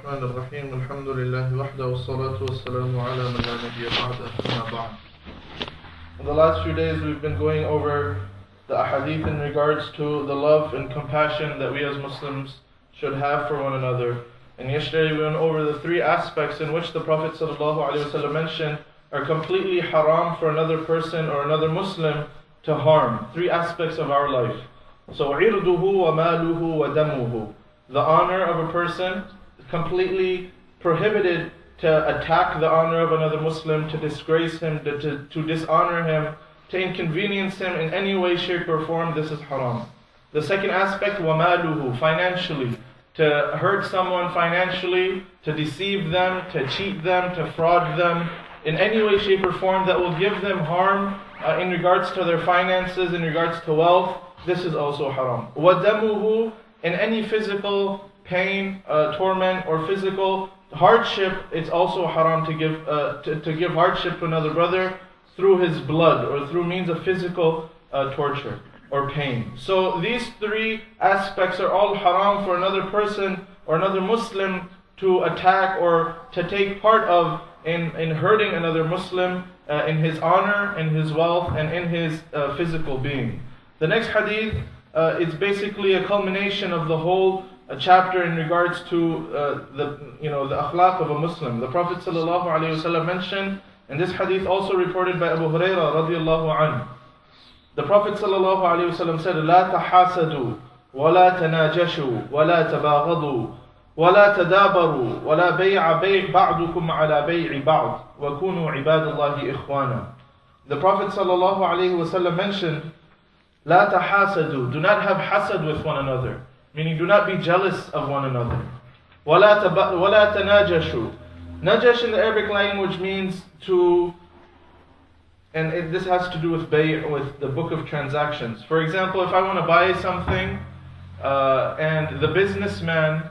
الرحمن الرحيم الحمد لله وحده والصلاة والسلام على من لا نبي بعده أما بعد. In the last few days we've been going over the ahadith in regards to the love and compassion that we as Muslims should have for one another. And yesterday we went over the three aspects in which the Prophet ﷺ mentioned are completely haram for another person or another Muslim to harm. Three aspects of our life. So عِرْضُهُ وَمَالُهُ وَدَمُهُ. The honor of a person is completely prohibited to attack the honor of another Muslim, to disgrace him, to dishonor him, to inconvenience him in any way, shape or form. This is haram. The second aspect, وَمَالُهُ, financially. To hurt someone financially, to deceive them, to cheat them, to fraud them in any way, shape or form that will give them harm in regards to their finances, in regards to wealth. This is also haram. وَدَمُهُ, in any physical pain, torment or physical hardship, it's also haram to give hardship to another brother through his blood or through means of physical torture or pain. So these three aspects are all haram for another person or another Muslim to attack or to take part of in hurting another Muslim in his honor, in his wealth, and in his physical being. The next hadith is basically a culmination of the whole chapter in regards to the akhlaq of a Muslim. The Prophet ﷺ mentioned, and this hadith also reported by Abu Hurairah radiallahu anhu. The Prophet ﷺ said, لا تحاسدوا ولا تناجشوا ولا تباغضوا ولا تدابروا ولا بيع بعضكم على بيع بعض وكونوا عباد الله إخوانا. The Prophet ﷺ mentioned, لا تحاسدوا, do not have hasad with one another, meaning do not be jealous of one another. ولا تناجشوا. Najash in the Arabic language means to, and this has to do with with the book of transactions. For example, if I want to buy something and the businessman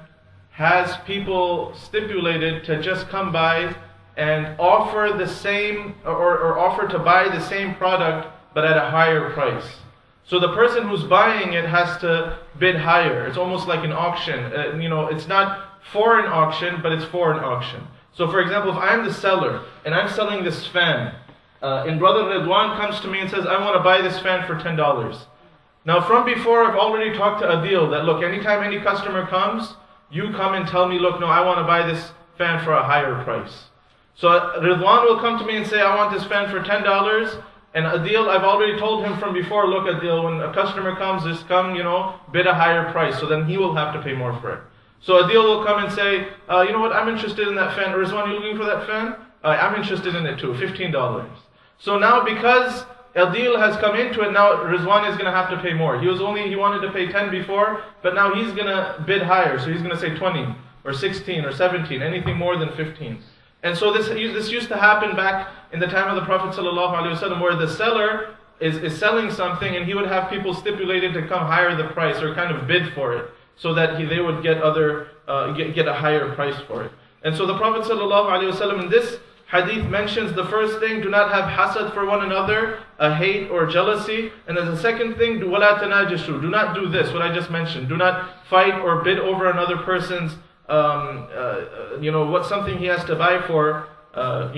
has people stipulated to just come by and offer the same or offer to buy the same product but at a higher price. So the person who's buying it has to bid higher. It's almost like an auction. It's not for an auction, but it's for an auction. So for example, if I'm the seller and I'm selling this fan, and Brother Ridwan comes to me and says, I want to buy this fan for $10. Now from before, I've already talked to Adil that, look, anytime any customer comes, you come and tell me, look, no, I want to buy this fan for a higher price. So Ridwan will come to me and say, I want this fan for $10. And Adil, I've already told him from before, look Adil, when a customer comes, just come, bid a higher price. So then he will have to pay more for it. So Adil will come and say, you know what, I'm interested in that fan. Rizwan, you looking for that fan? I'm interested in it too, $15. So now because Adil has come into it, now Rizwan is going to have to pay more. He wanted to pay 10 before, but now he's going to bid higher. So he's going to say 20 or 16 or 17, anything more than 15. And so this used to happen back in the time of the Prophet ﷺ, where the seller is selling something and he would have people stipulated to come higher the price or kind of bid for it so that they would get a higher price for it. And so the Prophet ﷺ in this hadith mentions the first thing, do not have hasad for one another, a hate or jealousy. And then the second thing, وَلَا تَنَاجِشُوا, do not do this, what I just mentioned. Do not fight or bid over another person's what something he has to buy for, it's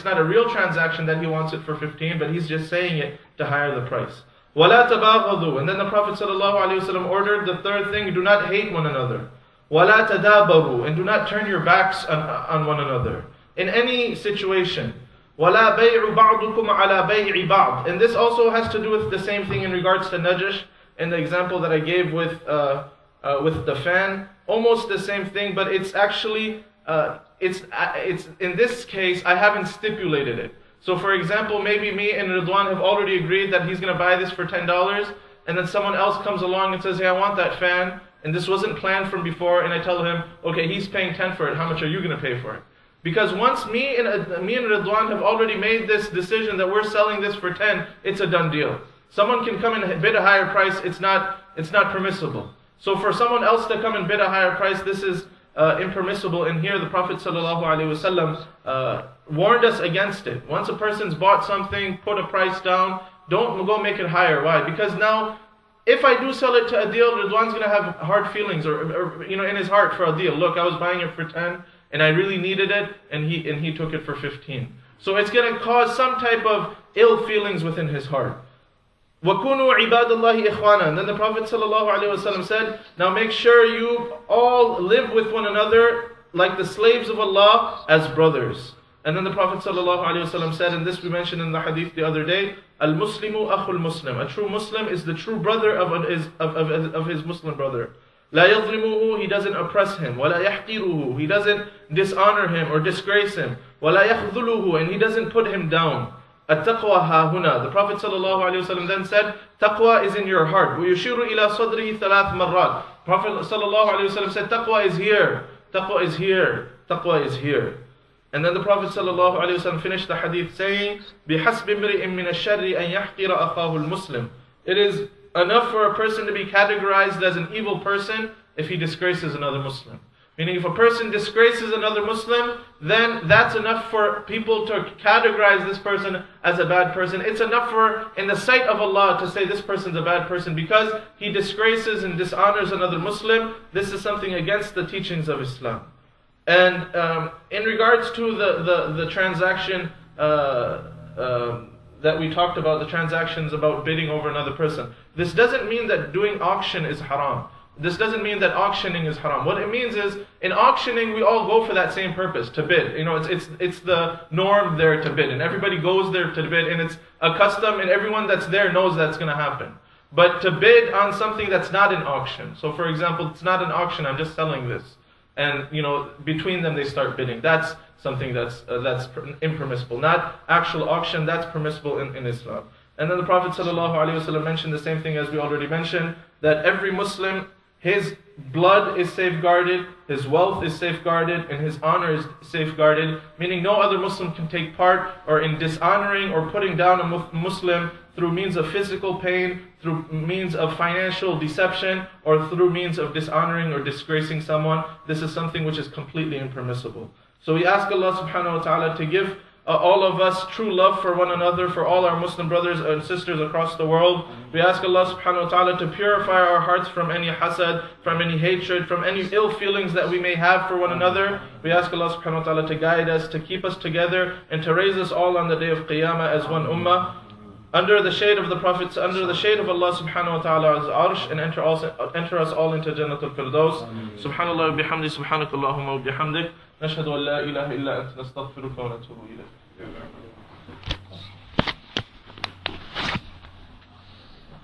not a real transaction that he wants it for 15, but he's just saying it to higher the price. وَلَا تَبَاغَضُوا, and then the Prophet ﷺ ordered the third thing, do not hate one another. وَلَا تَدَابَرُوا, and do not turn your backs on one another in any situation. وَلَا بَيْعُ بَعْضُكُمْ عَلَى بَيْعِ بَعْضٍ, and this also has to do with the same thing in regards to Najash, and the example that I gave with the fan, almost the same thing, but it's actually it's in this case I haven't stipulated it. So for example, maybe me and Ridwan have already agreed that he's going to buy this for $10, and then someone else comes along and says, hey, I want that fan, and this wasn't planned from before, and I tell him, okay, he's paying 10 for it, how much are you going to pay for it? Because once me and Ridwan have already made this decision that we're selling this for 10, it's a done deal. Someone can come and bid a higher price, it's not permissible. So for someone else to come and bid a higher price, this is impermissible. And here the Prophet ﷺ warned us against it. Once a person's bought something, put a price down, don't go make it higher. Why? Because now if I do sell it to a deal, Ridwan's going to have hard feelings or in his heart for a deal. Look, I was buying it for 10 and I really needed it, and he took it for 15. So it's going to cause some type of ill feelings within his heart. وَكُونُوا عِبَادَ اللَّهِ إِخْوَانًا. And then the Prophet ﷺ said, now make sure you all live with one another like the slaves of Allah as brothers. And then the Prophet ﷺ said, and this we mentioned in the hadith the other day, Al-Muslimu akhul Muslim. A true Muslim is the true brother of his Muslim brother. لا يظلمه, he doesn't oppress him. ولا يحقره, he doesn't dishonor him or disgrace him. ولا يخذله, and he doesn't put him down. التقوى ها هنا. The Prophet ﷺ then said, taqwa is in your heart. ويشير إلى صدره ثلاث مرات. Prophet ﷺ said, taqwa is here. Taqwa is here. Taqwa is here. And then the Prophet ﷺ finished the hadith saying, بِحَسْبِ امْرِئٍ مِّنَ الشَّرِّ أَن يَحْقِرَ أَخَاهُ الْمُسْلِمِ. It is enough for a person to be categorized as an evil person if he disgraces another Muslim. Meaning if a person disgraces another Muslim, then that's enough for people to categorize this person as a bad person. It's enough for, in the sight of Allah, to say this person's a bad person because he disgraces and dishonors another Muslim. This is something against the teachings of Islam. And in regards to the transaction that we talked about, the transactions about bidding over another person, this doesn't mean that doing auction is haram. This doesn't mean that auctioning is haram. What it means is, in auctioning, we all go for that same purpose, to bid. It's the norm there to bid, and everybody goes there to bid, and it's a custom, and everyone that's there knows that's going to happen. But to bid on something that's not an auction, so for example, it's not an auction, I'm just selling this, and between them they start bidding. That's something that's impermissible. Not actual auction, that's permissible in Islam. And then the Prophet ﷺ mentioned the same thing as we already mentioned, that every Muslim, his blood is safeguarded, his wealth is safeguarded, and his honor is safeguarded, meaning no other Muslim can take part or in dishonoring or putting down a Muslim through means of physical pain, through means of financial deception, or through means of dishonoring or disgracing someone. This is something which is completely impermissible. So we ask Allah subhanahu wa ta'ala to give all of us true love for one another, for all our Muslim brothers and sisters across the world. We ask Allah subhanahu wa ta'ala to purify our hearts from any hasad, from any hatred, from any ill feelings that we may have for one another. We ask Allah subhanahu wa ta'ala to guide us, to keep us together, and to raise us all on the day of Qiyamah as one ummah, under the shade of the Prophets, under the shade of Allah subhanahu wa ta'ala's arsh, and enter us all into Jannatul Firdaus. Subhanallah wa bihamdi, subhanakallahumma wa bihamdik. نشهد أن لا إله إلا أنت نستغفرك ونتوب إليك.